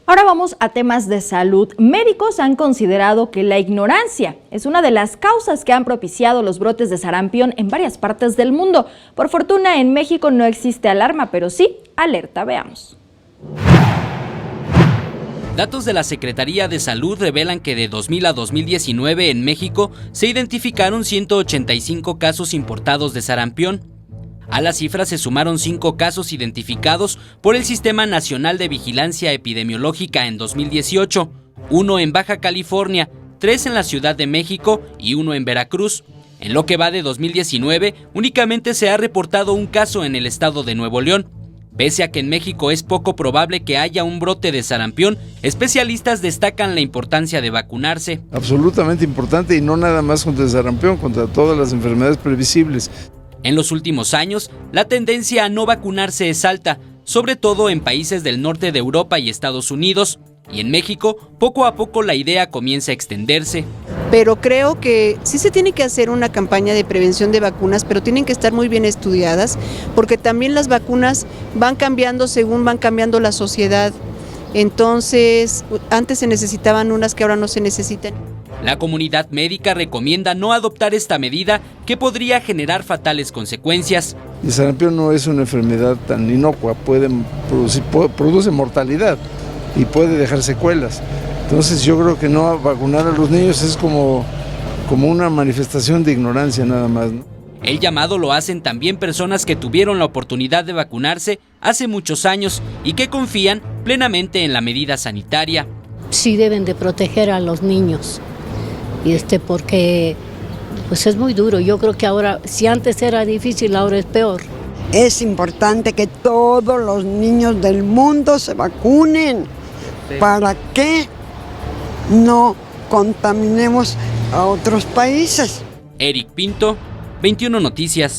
Ahora vamos a temas de salud. Médicos han considerado que la ignorancia es una de las causas que han propiciado los brotes de sarampión en varias partes del mundo. Por fortuna, en México no existe alarma, pero sí alerta. Veamos. Datos de la Secretaría de Salud revelan que de 2000 a 2019 en México se identificaron 185 casos importados de sarampión. A la cifra se sumaron 5 casos identificados por el Sistema Nacional de Vigilancia Epidemiológica en 2018, 1 en Baja California, 3 en la Ciudad de México y 1 en Veracruz. En lo que va de 2019, únicamente se ha reportado un caso en el estado de Nuevo León. Pese a que en México es poco probable que haya un brote de sarampión, especialistas destacan la importancia de vacunarse. Absolutamente importante, y no nada más contra el sarampión, contra todas las enfermedades previsibles. En los últimos años, la tendencia a no vacunarse es alta, sobre todo en países del norte de Europa y Estados Unidos. Y en México, poco a poco la idea comienza a extenderse. Pero creo que sí se tiene que hacer una campaña de prevención de vacunas, pero tienen que estar muy bien estudiadas, porque también las vacunas van cambiando según van cambiando la sociedad. Entonces, antes se necesitaban unas que ahora no se necesitan. La comunidad médica recomienda no adoptar esta medida que podría generar fatales consecuencias. El sarampión no es una enfermedad tan inocua, produce mortalidad y puede dejar secuelas. Entonces yo creo que no vacunar a los niños es como una manifestación de ignorancia nada más, ¿no? El llamado lo hacen también personas que tuvieron la oportunidad de vacunarse hace muchos años y que confían plenamente en la medida sanitaria. Sí deben de proteger a los niños, porque pues es muy duro. Yo creo que ahora, si antes era difícil, ahora es peor. Es importante que todos los niños del mundo se vacunen. ¿Para que no contaminemos a otros países? Eric Pinto, 21 Noticias.